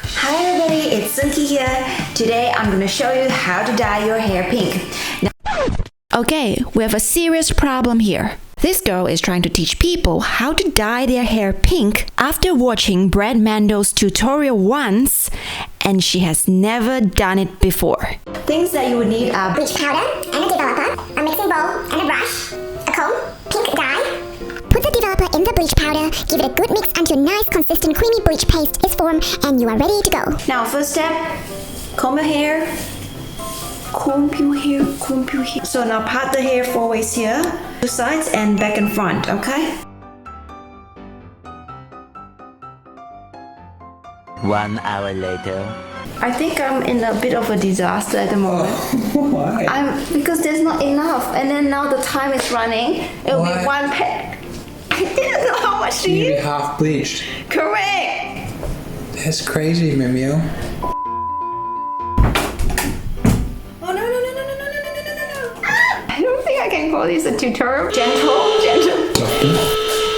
Hi everybody, it's Sunki here. Today I'm going to show you how to dye your hair pink. Okay, we have a serious problem here. This girl is trying to teach people how to dye their hair pink after watching Brad Mando's tutorial once, and she has never done it before. Things that you would need are bleach powder and a developer, a mixing bowl and a brush, a comb, pink dye. Put the developer in the bleach powder, give it a good mix until nice consistent creamy bleach paste is formed, and you are ready to go. Now first step, comb your hair. Comb your hair, comb your hair. So now part the hair 4 ways here, 2 sides and back and front, okay? 1 hour later. I think I'm in a bit of a disaster at the moment. Why? Because there's not enough, and then now the time is running. It'll be one pack. I didn't know how much to You'll be use. half bleached. Correct. That's crazy, Mimeo. Oh no. I don't think I can call this a tutorial. Gentle. Softer?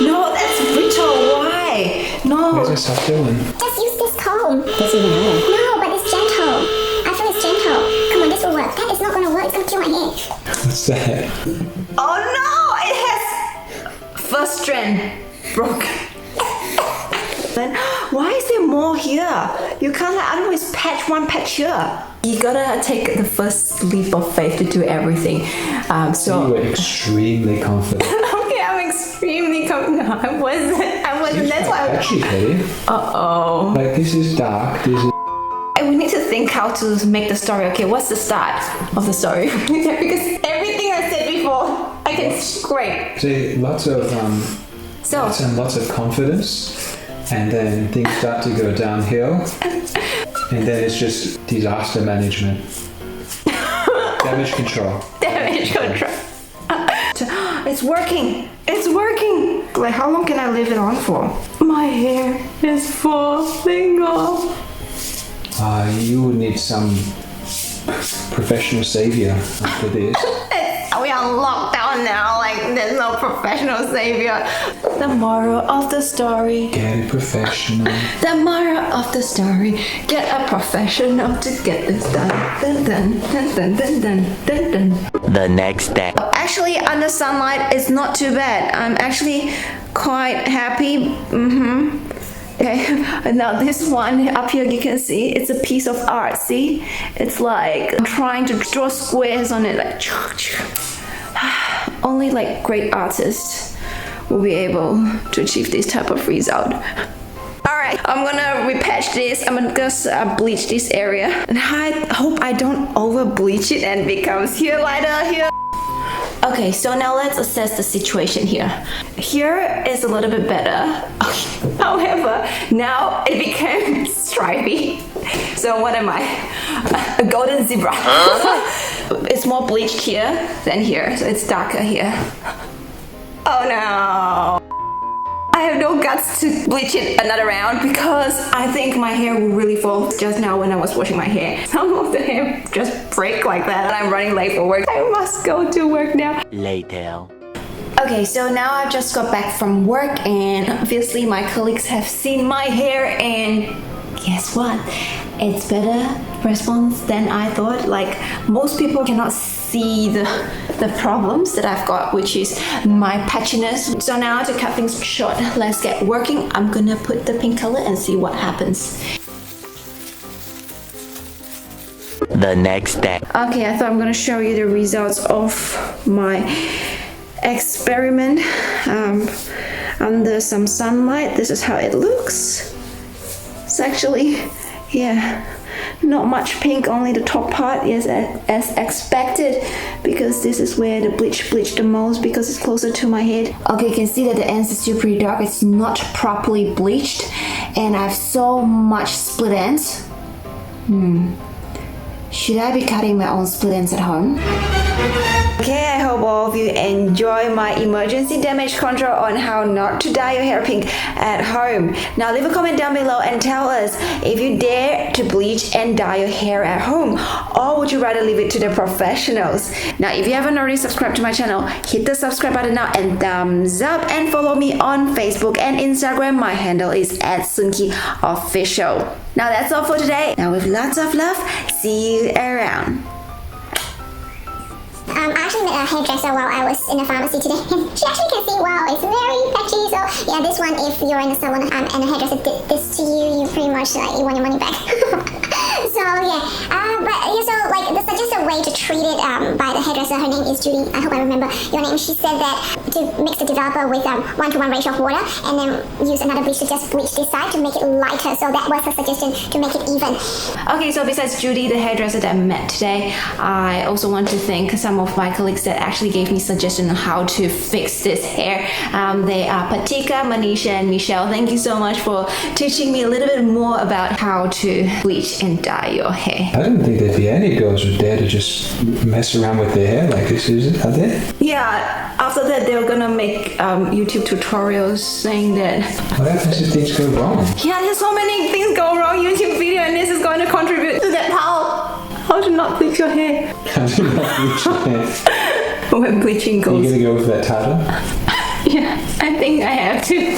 No, that's brittle. Why? No. Where's the softer one? Just use this comb. That's even harder. No, but it's gentle. I feel it's gentle. Come on, this will work. That is not going to work. It's going to kill my hair. What's that? Oh no! It has first strand broken. Then why is there more here? You can't otherwise patch one patch here. You gotta take the first leap of faith to do everything. You were extremely confident. Okay, I'm extremely confident. No, I wasn't. That's why. Patchy, Katie. Uh-oh. Like, this is dark. This is. We need to think how to make the story. Okay, what's the start of the story? Because everything I said before, I can scrape. See, lots of confidence, and then things start to go downhill, and then it's just disaster management. Damage control. Damage control. It's working. It's working. Like, how long can I leave it on for? My hair is falling off. You would need some professional savior after this. We are locked down now. Like, there's no professional savior. The moral of the story. Get a professional. The moral of the story. Get a professional to get this done. Dun dun dun dun dun dun dun dun. The next day. Actually, under sunlight, it's not too bad. I'm actually quite happy. Okay, now this one up here, you can see it's a piece of art. See, it's like I'm trying to draw squares on it, like only like great artists will be able to achieve this type of result. Alright, I'm gonna repatch this. I'm gonna just bleach this area, and I hope I don't over bleach it and becomes here lighter here. Okay, so now let's assess the situation here. Here is a little bit better. Okay. However, now it became stripy. So what am I? A golden zebra. It's more bleached here than here, so it's darker here. Oh no. I have no guts to bleach it another round because I think my hair will really fall. Just now when I was washing my hair, some of the hair just break like that, and I'm running late for work. I must go to work now. Later. Okay, so now I just got back from work, and obviously my colleagues have seen my hair, and guess what? It's better response than I thought. Like, most people cannot see the problems that I've got, which is my patchiness. So now to cut things short, let's get working. I'm gonna put the pink color and see what happens. The next day. Okay, I thought I'm gonna show you the results of my experiment under some sunlight. This is how it looks. It's actually, yeah, not much pink, only the top part is as expected, because this is where the bleach bleached the most because it's closer to my head. Okay, you can see that the ends is still pretty dark. It's not properly bleached, and I have so much split ends. Should I be cutting my own split ends at home? Okay, I hope all of you enjoy my emergency damage control on how not to dye your hair pink at home. Now leave a comment down below and tell us if you dare to bleach and dye your hair at home, or would you rather leave it to the professionals? Now if you haven't already subscribed to my channel, hit the subscribe button now and thumbs up, and follow me on Facebook and Instagram. My handle is @SunkiOfficial. Now that's all for today. Now with lots of love, see you around. I actually met a hairdresser while I was in the pharmacy today. She actually can see, wow, it's very patchy. So yeah, this one, if you're in a salon and a hairdresser did this to you, you pretty much like you want your money back. So yeah, but yeah, so like the suggested way to treat it by the hairdresser, her name is Judy. I hope I remember your name. She said that to mix the developer with 1-to-1 ratio of water, and then use another bleach to just bleach this side to make it lighter. So that was her suggestion to make it even. Okay, so besides Judy, the hairdresser that I met today, I also want to thank some of my colleagues that actually gave me suggestions on how to fix this hair. They are Patika, Manisha, and Michelle. Thank you so much for teaching me a little bit more about how to bleach and dye your hair. I didn't think there'd be any girls who dare to just mess around with their hair like this, is it? Are there? Yeah, after that they were gonna make YouTube tutorials saying that. What happens if things go wrong? Yeah, there's so many things go wrong YouTube video, and this is going to contribute to that how to not bleach your hair. How do you not bleach your hair? When bleaching Are goes. you gonna go with that title? Yeah, I think I have to.